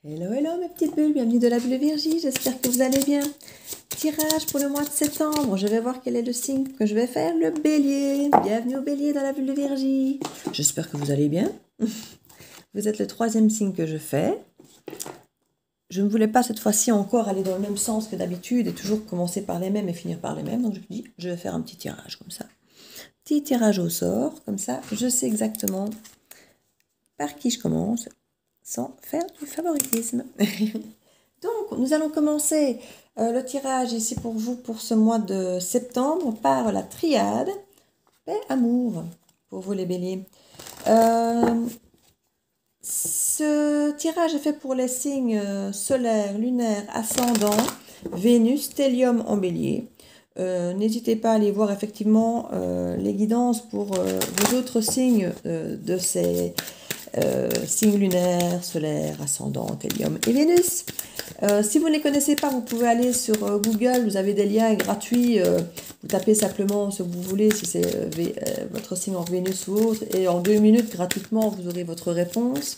Hello, hello mes petites bulles, bienvenue de la bulle Virgie, j'espère que vous allez bien. Tirage pour le mois de septembre, je vais voir quel est le signe que je vais faire, le bélier. Bienvenue au bélier dans la bulle de Virgie. J'espère que vous allez bien. Vous êtes le troisième signe que je fais. Je ne voulais pas cette fois-ci encore aller dans le même sens que d'habitude et toujours commencer par les mêmes et finir par les mêmes. Donc je me dis, je vais faire un petit tirage comme ça. Petit tirage au sort, comme ça, je sais exactement par qui je commence, sans faire du favoritisme. Donc, nous allons commencer le tirage ici pour vous pour ce mois de septembre par la triade paix, amour pour vous les béliers. Ce tirage est fait pour les signes solaires, lunaires, ascendants, Vénus, Stellium en bélier. N'hésitez pas à aller voir effectivement les guidances pour vos autres signes de ces signes lunaires, solaires, ascendants, Stellium et Vénus. Si vous ne les connaissez pas, vous pouvez aller sur Google, vous avez des liens gratuits, vous tapez simplement ce que vous voulez, si c'est votre signe en Vénus ou autre, et en 2 minutes, gratuitement, vous aurez votre réponse.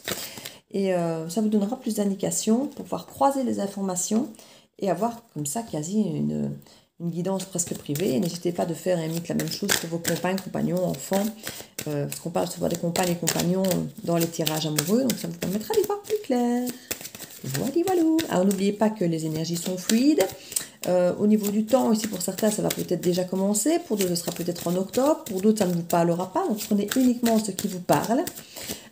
Et ça vous donnera plus d'indications pour pouvoir croiser les informations et avoir comme ça quasi une guidance presque privée. N'hésitez pas de faire la même chose pour vos compagnes, compagnons, enfants, parce qu'on parle souvent des compagnes et compagnons dans les tirages amoureux, donc ça vous permettra d'y voir plus clair. Voilà. Alors n'oubliez pas que les énergies sont fluides. Au niveau du temps, ici pour certains, ça va peut-être déjà commencer. Pour d'autres, ce sera peut-être en octobre. Pour d'autres, ça ne vous parlera pas. Donc prenez uniquement ce qui vous parle.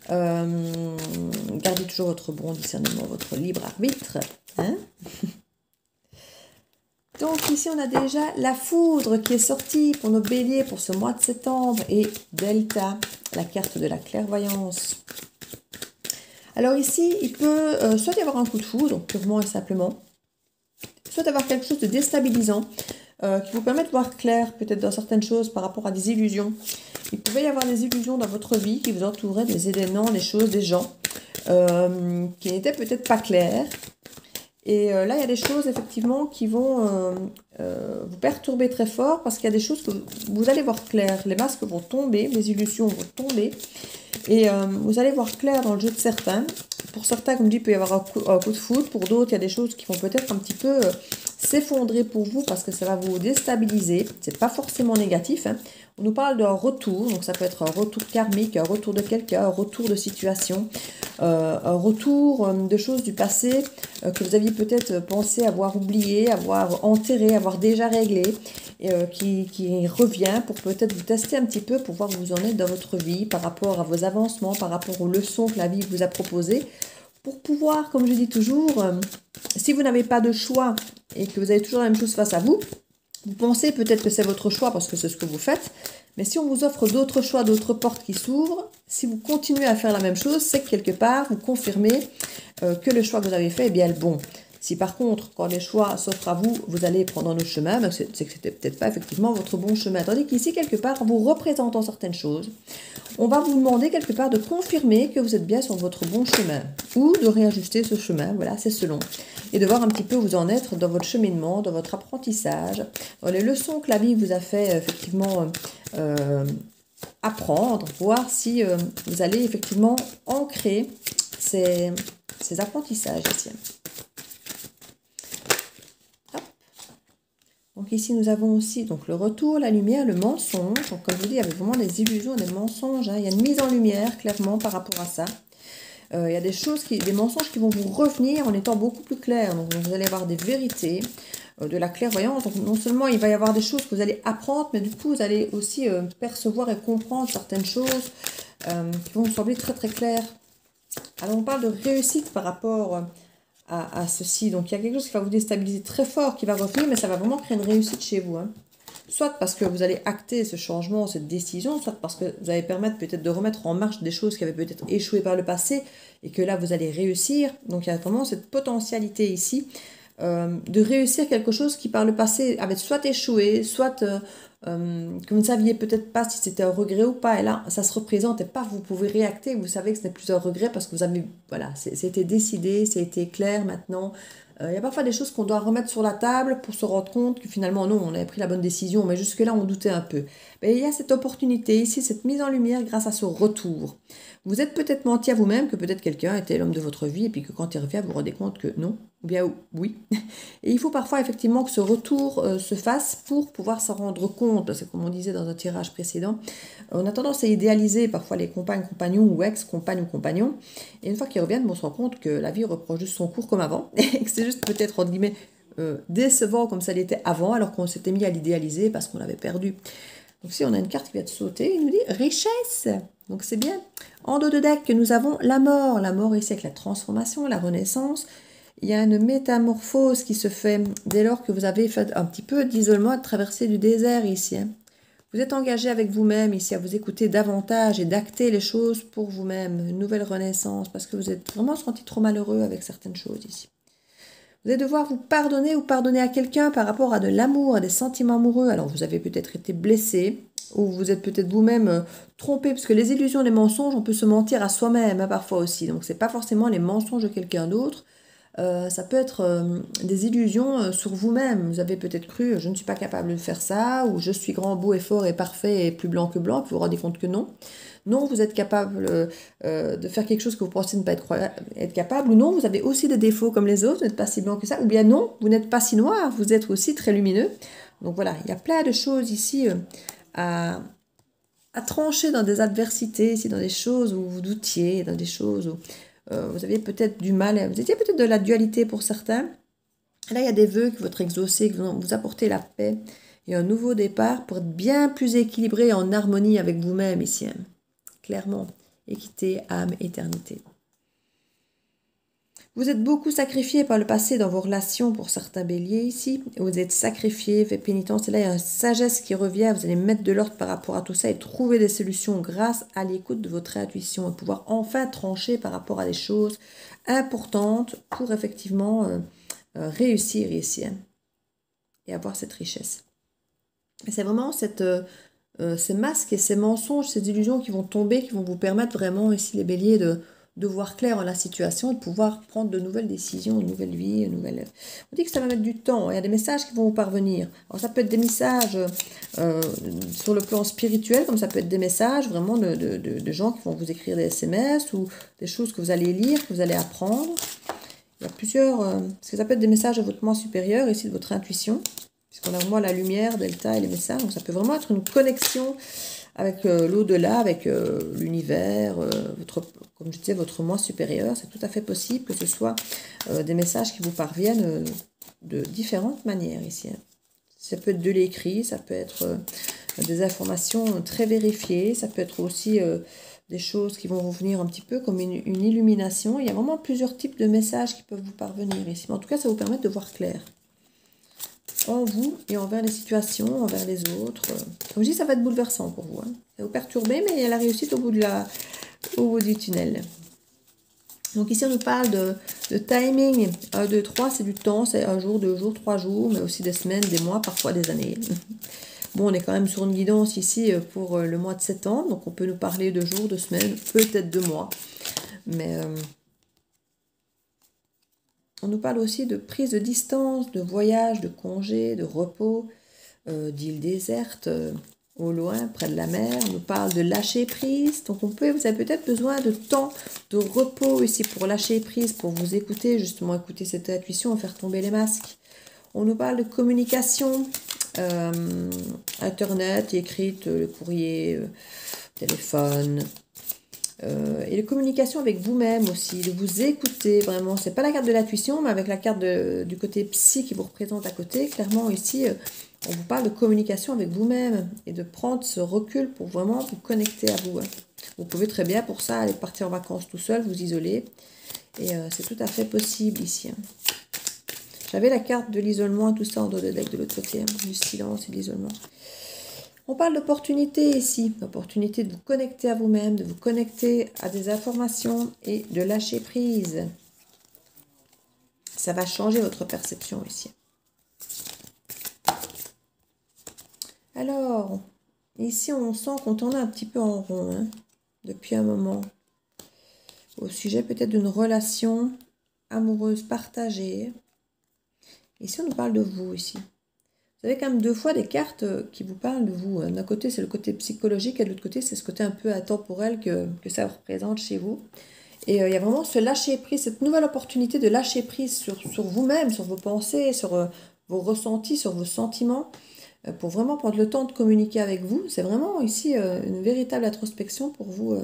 Gardez toujours votre bon discernement, votre libre arbitre. Hein. Donc ici, on a déjà la foudre qui est sortie pour nos béliers pour ce mois de septembre. Et Delta, la carte de la clairvoyance. Alors ici, il peut soit y avoir un coup de foudre, purement et simplement, soit avoir quelque chose de déstabilisant qui vous permet de voir clair peut-être dans certaines choses par rapport à des illusions. Il pouvait y avoir des illusions dans votre vie qui vous entouraient, des événements, des choses, des gens qui n'étaient peut-être pas clairs. Et là, il y a des choses effectivement qui vont vous perturber très fort parce qu'il y a des choses que vous allez voir clair. Les masques vont tomber, les illusions vont tomber. Et vous allez voir clair dans le jeu de certains. Pour certains, comme je dis, il peut y avoir un coup de foudre. Pour d'autres, il y a des choses qui vont peut-être un petit peu s'effondrer pour vous parce que ça va vous déstabiliser. C'est pas forcément négatif. Hein. On nous parle d'un retour. Donc ça peut être un retour karmique, un retour de quelqu'un, un retour de situation, un retour de choses du passé que vous aviez peut-être pensé avoir oublié, avoir enterré, avoir déjà réglé. Qui revient pour peut-être vous tester un petit peu pour voir où vous en êtes dans votre vie par rapport à vos avancements, par rapport aux leçons que la vie vous a proposées, pour pouvoir, comme je dis toujours, si vous n'avez pas de choix et que vous avez toujours la même chose face à vous, vous pensez peut-être que c'est votre choix parce que c'est ce que vous faites, mais si on vous offre d'autres choix, d'autres portes qui s'ouvrent, si vous continuez à faire la même chose, c'est que quelque part, vous confirmez que le choix que vous avez fait est bien le bon. Si par contre, quand les choix s'offrent à vous, vous allez prendre un autre chemin, c'est que c'était peut-être pas effectivement votre bon chemin. Tandis qu'ici, quelque part, en vous représentant certaines choses, on va vous demander quelque part de confirmer que vous êtes bien sur votre bon chemin ou de réajuster ce chemin, voilà, c'est selon. Et de voir un petit peu où vous en êtes dans votre cheminement, dans votre apprentissage, dans les leçons que la vie vous a fait effectivement apprendre, voir si vous allez effectivement ancrer ces apprentissages ici. Donc ici, nous avons aussi donc, le retour, la lumière, le mensonge. Donc comme je vous dis, il y avait vraiment des illusions, des mensonges. Hein. Il y a une mise en lumière, clairement, par rapport à ça. Il y a des mensonges qui vont vous revenir en étant beaucoup plus clairs. Donc vous allez avoir des vérités, de la clairvoyance. Donc non seulement il va y avoir des choses que vous allez apprendre, mais du coup, vous allez aussi percevoir et comprendre certaines choses qui vont vous sembler très très claires. Alors on parle de réussite par rapport à ceci. Donc il y a quelque chose qui va vous déstabiliser très fort, qui va revenir, mais ça va vraiment créer une réussite chez vous. Hein. Soit parce que vous allez acter ce changement, cette décision, soit parce que vous allez permettre peut-être de remettre en marche des choses qui avaient peut-être échoué par le passé et que là vous allez réussir. Donc il y a vraiment cette potentialité ici de réussir quelque chose qui par le passé avait soit échoué, soit que vous ne saviez peut-être pas si c'était un regret ou pas. Et là, ça se représente et pas, vous pouvez réacter, vous savez que ce n'est plus un regret parce que vous avez, voilà, c'était décidé, c'était clair maintenant. Il y a parfois des choses qu'on doit remettre sur la table pour se rendre compte que finalement, non, on avait pris la bonne décision, mais jusque-là, on doutait un peu. Mais il y a cette opportunité ici, cette mise en lumière grâce à ce retour. Vous êtes peut-être menti à vous-même que peut-être quelqu'un était l'homme de votre vie et puis que quand il revient, vous vous rendez compte que non, ou bien oui. Et il faut parfois effectivement que ce retour se fasse pour pouvoir s'en rendre compte, parce que comme on disait dans un tirage précédent, on a tendance à idéaliser parfois les compagnes, compagnons ou ex-compagnes ou compagnons, et une fois qu'ils reviennent, on se rend compte que la vie reprend juste son cours comme avant, et que c'est juste peut-être, entre guillemets, décevant comme ça l'était avant, alors qu'on s'était mis à l'idéaliser parce qu'on l'avait perdu. Donc si on a une carte qui vient de sauter, il nous dit richesse. Donc c'est bien. En dos de deck, nous avons la mort. La mort ici avec la transformation, la renaissance. Il y a une métamorphose qui se fait dès lors que vous avez fait un petit peu d'isolement, de traversée du désert ici. Vous êtes engagé avec vous-même ici à vous écouter davantage et d'acter les choses pour vous-même. Une nouvelle renaissance parce que vous êtes vraiment senti trop malheureux avec certaines choses ici. Vous allez devoir vous pardonner ou pardonner à quelqu'un par rapport à de l'amour, à des sentiments amoureux. Alors vous avez peut-être été blessé ou vous êtes peut-être vous-même trompé parce que les illusions, les mensonges, on peut se mentir à soi-même parfois aussi. Donc c'est pas forcément les mensonges de quelqu'un d'autre. Ça peut être des illusions sur vous-même. Vous avez peut-être cru je ne suis pas capable de faire ça, ou je suis grand, beau et fort et parfait et plus blanc que blanc, puis vous vous rendez compte que non. Non, vous êtes capable de faire quelque chose que vous pensez ne pas être capable, ou non, vous avez aussi des défauts comme les autres, vous n'êtes pas si blanc que ça, ou bien non, vous n'êtes pas si noir, vous êtes aussi très lumineux. Donc voilà, il y a plein de choses ici à trancher dans des adversités, ici, dans des choses où vous doutiez, dans des choses où vous aviez peut-être du mal, vous étiez peut-être de la dualité pour certains. Là, il y a des vœux qui vont être exaucés, qui vont vous apporter la paix et un nouveau départ pour être bien plus équilibré et en harmonie avec vous-même ici. Clairement, équité, âme, éternité. Vous êtes beaucoup sacrifié par le passé dans vos relations pour certains béliers ici. Vous êtes sacrifié, fait pénitence. Et là, il y a une sagesse qui revient. Vous allez mettre de l'ordre par rapport à tout ça et trouver des solutions grâce à l'écoute de votre intuition et pouvoir enfin trancher par rapport à des choses importantes pour effectivement réussir ici et avoir cette richesse. Et c'est vraiment ces masques et ces mensonges, ces illusions qui vont tomber, qui vont vous permettre vraiment ici les béliers de voir clair en la situation, de pouvoir prendre de nouvelles décisions, une nouvelle vie, une nouvelle... On dit que ça va mettre du temps, il y a des messages qui vont vous parvenir. Alors ça peut être des messages sur le plan spirituel, comme ça peut être des messages vraiment de gens qui vont vous écrire des SMS ou des choses que vous allez lire, que vous allez apprendre. Il y a plusieurs... parce que ça peut être des messages de votre moi supérieur, ici de votre intuition, puisqu'on a vraiment la lumière, delta et les messages, donc ça peut vraiment être une connexion avec l'au-delà, avec l'univers, comme je disais, votre moi supérieur. C'est tout à fait possible que ce soit des messages qui vous parviennent de différentes manières ici. Ça peut être de l'écrit, ça peut être des informations très vérifiées, ça peut être aussi des choses qui vont vous venir un petit peu comme une illumination. Il y a vraiment plusieurs types de messages qui peuvent vous parvenir ici. Mais en tout cas, ça vous permet de voir clair en vous et envers les situations, envers les autres. Comme je dis, ça va être bouleversant pour vous. Ça va vous perturber, mais il y a la réussite au bout du tunnel. Donc ici, on nous parle de timing. 1, 2, 3, c'est du temps. C'est 1 jour, 2 jours, 3 jours, mais aussi des semaines, des mois, parfois des années. Bon, on est quand même sur une guidance ici pour le mois de septembre. Donc on peut nous parler de jours, de semaines, peut-être de mois. Mais... on nous parle aussi de prise de distance, de voyage, de congé, de repos, d'îles désertes, au loin, près de la mer. On nous parle de lâcher prise. Donc vous avez peut-être besoin de temps, de repos ici pour lâcher prise, pour vous écouter, justement écouter cette intuition et faire tomber les masques. On nous parle de communication, internet, écrite, le courrier, téléphone. Et de communication avec vous-même aussi, de vous écouter vraiment. C'est pas la carte de l'intuition, mais avec la carte du côté psy qui vous représente à côté. Clairement ici, on vous parle de communication avec vous-même et de prendre ce recul pour vraiment vous connecter à vous. Vous pouvez très bien pour ça aller partir en vacances tout seul, vous isoler. Et c'est tout à fait possible ici. J'avais la carte de l'isolement, tout ça en dos de deck de l'autre côté, du silence et de l'isolement. On parle d'opportunité ici, d'opportunité de vous connecter à vous-même, de vous connecter à des informations et de lâcher prise. Ça va changer votre perception ici. Alors, ici, on sent qu'on tourne un petit peu en rond, hein, depuis un moment. Au sujet peut-être d'une relation amoureuse partagée. Ici, on nous parle de vous, ici. Vous avez quand même deux fois des cartes qui vous parlent de vous. D'un côté, c'est le côté psychologique, et de l'autre côté, c'est ce côté un peu intemporel que ça représente chez vous. Et il y a vraiment ce lâcher-prise, cette nouvelle opportunité de lâcher prise sur vous-même, sur vos pensées, sur vos ressentis, sur vos sentiments, pour vraiment prendre le temps de communiquer avec vous. C'est vraiment ici une véritable introspection pour vous,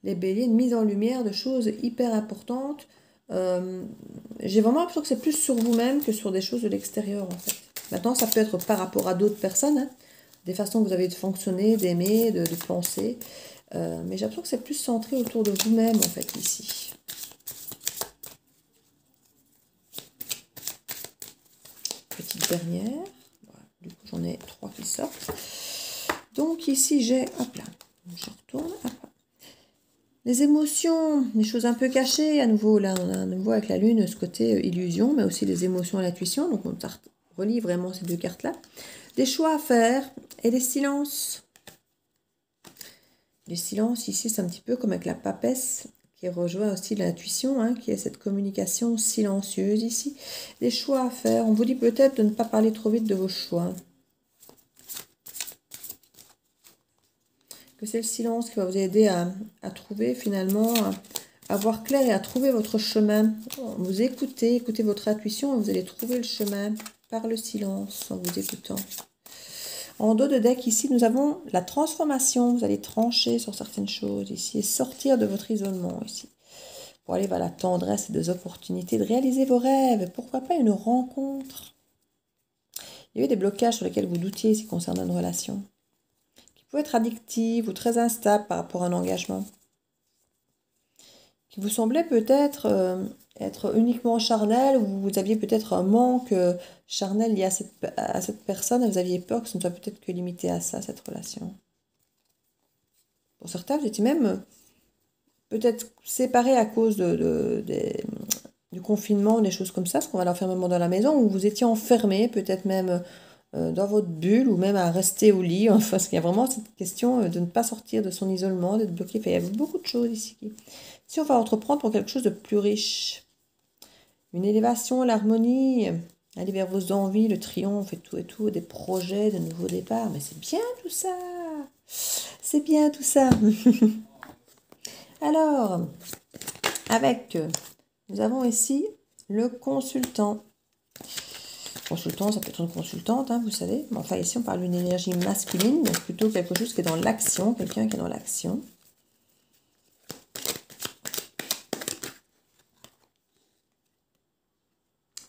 les béliers, une mise en lumière de choses hyper importantes. J'ai vraiment l'impression que c'est plus sur vous-même que sur des choses de l'extérieur, en fait. Maintenant, ça peut être par rapport à d'autres personnes, hein, des façons que vous avez de fonctionner, d'aimer, de penser. Mais j'ai l'impression que c'est plus centré autour de vous-même, en fait, ici. Petite dernière. Voilà. Du coup, j'en ai 3 qui sortent. Donc, ici, j'ai... Hop là. Je retourne. Hop là. Les émotions, les choses un peu cachées. À nouveau, là, on a à nouveau avec la lune ce côté illusion, mais aussi les émotions et l'intuition. Donc, on relie vraiment ces deux cartes-là. Des choix à faire et des silences. Les silences, ici, c'est un petit peu comme avec la papesse, qui rejoint aussi l'intuition, hein, qui est cette communication silencieuse ici. Des choix à faire. On vous dit peut-être de ne pas parler trop vite de vos choix. Que c'est le silence qui va vous aider à trouver finalement, à voir clair et à trouver votre chemin. Vous écoutez votre intuition et vous allez trouver le chemin par le silence en vous écoutant. En dos de deck, ici, nous avons la transformation. Vous allez trancher sur certaines choses ici et sortir de votre isolement ici. Pour aller vers la tendresse et des opportunités de réaliser vos rêves. Pourquoi pas une rencontre? Il y a eu des blocages sur lesquels vous doutiez ici concernant une relation. Qui peut être addictive ou très instable par rapport à un engagement. Qui vous semblait peut-être être uniquement charnel, ou vous aviez peut-être un manque charnel lié à cette personne, et vous aviez peur que ce ne soit peut-être que limité à ça, cette relation. Pour certains, vous étiez même peut-être séparés à cause du confinement, des choses comme ça, parce qu'on va l'enfermement dans la maison, ou vous étiez enfermés, peut-être même dans votre bulle, ou même à rester au lit, enfin, parce qu'il y a vraiment cette question de ne pas sortir de son isolement, d'être bloqué. Enfin, il y a beaucoup de choses ici. Si on va entreprendre pour quelque chose de plus riche, une élévation, l'harmonie, aller vers vos envies, le triomphe et tout, des projets, de nouveaux départs. Mais c'est bien tout ça. C'est bien tout ça. Alors, nous avons ici le consultant. Consultant, ça peut être une consultante, hein, vous savez. Mais enfin, ici, on parle d'une énergie masculine, donc plutôt quelque chose qui est dans l'action, quelqu'un qui est dans l'action.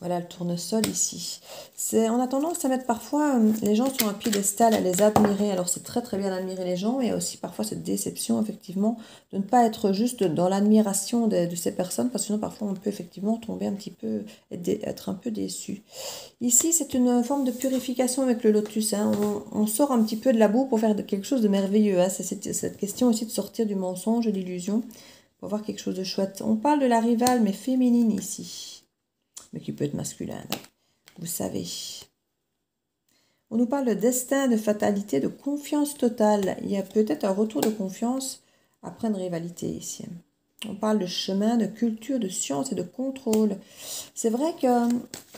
Voilà le tournesol ici. On a tendance à mettre parfois les gens sur un piédestal, à les admirer. Alors c'est très très bien d'admirer les gens, mais il y a aussi parfois cette déception effectivement de ne pas être juste dans l'admiration de ces personnes, parce que sinon parfois on peut effectivement tomber un petit peu, être un peu déçu. Ici c'est une forme de purification avec le lotus. Hein. On sort un petit peu de la boue pour faire quelque chose de merveilleux. Hein. C'est cette question aussi de sortir du mensonge, de l'illusion, pour voir quelque chose de chouette. On parle de la rivale mais féminine ici. Mais qui peut être masculin, vous savez. On nous parle de destin, de fatalité, de confiance totale. Il y a peut-être un retour de confiance après une rivalité ici. On parle de chemin, de culture, de science et de contrôle. C'est vrai que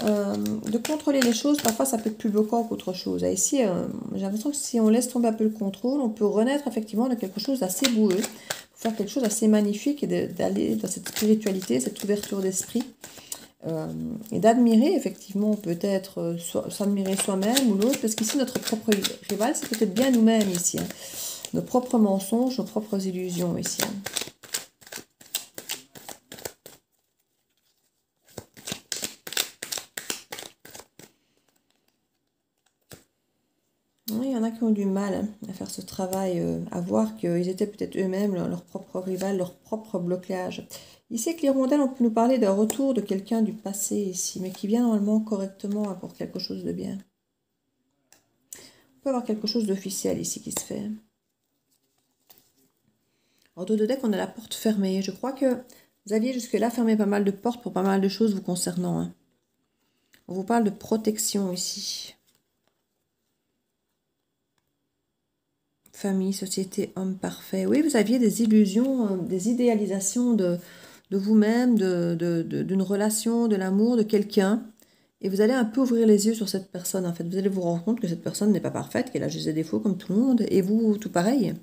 de contrôler les choses, parfois ça peut être plus bloquant qu'autre chose. Et ici, j'ai l'impression que si on laisse tomber un peu le contrôle, on peut renaître effectivement de quelque chose d'assez boueux, pour faire quelque chose d'assez magnifique et d'aller dans cette spiritualité, cette ouverture d'esprit. Et d'admirer effectivement peut-être s'admirer soi-même ou l'autre, parce qu'ici notre propre rival c'est peut-être bien nous-mêmes ici, hein. Nos propres mensonges, nos propres illusions ici, hein. Oui, il y en a qui ont du mal, hein, à faire ce travail, à voir qu'ils étaient peut-être eux-mêmes leur propre rival, leur propre blocage. Ici, avec l'hirondelle, on peut nous parler d'un retour de quelqu'un du passé ici, mais qui vient normalement correctement pour quelque chose de bien. On peut avoir quelque chose d'officiel ici qui se fait. En dos de deck, on a la porte fermée. Je crois que vous aviez jusque-là fermé pas mal de portes pour pas mal de choses vous concernant, hein. On vous parle de protection ici. famille, société, homme parfait. Oui, vous aviez des illusions, des idéalisations de vous-même, d'une relation, de l'amour, de quelqu'un. Et vous allez un peu ouvrir les yeux sur cette personne, en fait. Vous allez vous rendre compte que cette personne n'est pas parfaite, qu'elle a juste des défauts comme tout le monde. Et vous, tout pareil.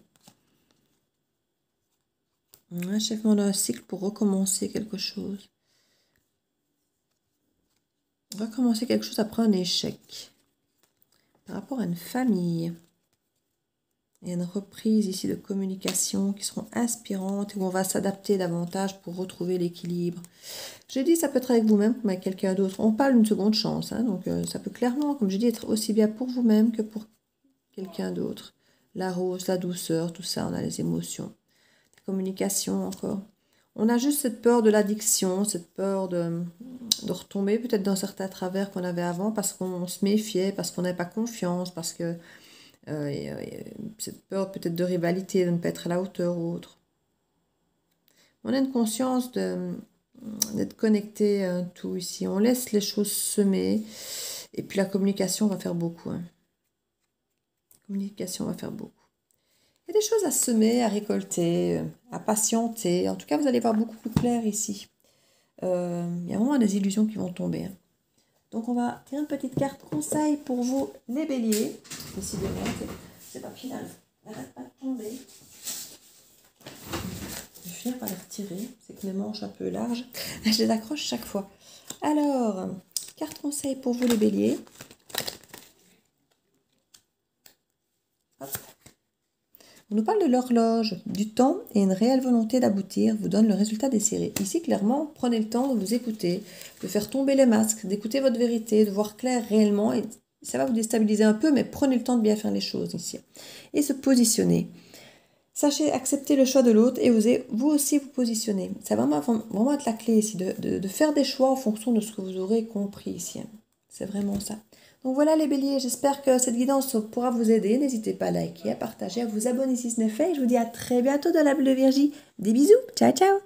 Un achèvement d'un cycle pour recommencer quelque chose. Recommencer quelque chose après un échec. Par rapport à une famille. Il y a une reprise ici de communication qui seront inspirantes et où on va s'adapter davantage pour retrouver l'équilibre. J'ai dit, ça peut être avec vous-même comme avec quelqu'un d'autre. On parle d'une seconde chance, hein, donc ça peut clairement, comme je dis, être aussi bien pour vous-même que pour quelqu'un d'autre. La rose, la douceur, tout ça, on a les émotions. La communication encore. On a juste cette peur de l'addiction, cette peur de retomber peut-être dans certains travers qu'on avait avant parce qu'on se méfiait, parce qu'on n'avait pas confiance, parce que cette peur peut-être de rivalité, de ne pas être à la hauteur ou autre. On a une conscience d'être connecté à tout ici. On laisse les choses semer. Et puis la communication va faire beaucoup. Hein. La communication va faire beaucoup. Il y a des choses à semer, à récolter, à patienter. En tout cas, vous allez voir beaucoup plus clair ici. Il y a vraiment des illusions qui vont tomber. Hein. Donc, on va tirer une petite carte conseil pour vous, les béliers. Décidément, ces papiers n'arrêtent pas de tomber. Je vais finir par les retirer. C'est que mes manches un peu larges. Je les accroche chaque fois. Alors, carte conseil pour vous, les béliers. Hop. On nous parle de l'horloge, du temps et une réelle volonté d'aboutir vous donne le résultat désiré. Ici, clairement, prenez le temps de vous écouter, de faire tomber les masques, d'écouter votre vérité, de voir clair réellement. Et ça va vous déstabiliser un peu, mais prenez le temps de bien faire les choses ici. Et se positionner. Sachez accepter le choix de l'autre et osez vous aussi vous positionner. Ça va vraiment être la clé ici, de faire des choix en fonction de ce que vous aurez compris ici. C'est vraiment ça. Donc voilà les béliers, j'espère que cette guidance pourra vous aider. N'hésitez pas à liker, à partager, à vous abonner si ce n'est fait. Et je vous dis à très bientôt dans la Bulle de Virgie. Des bisous, ciao ciao.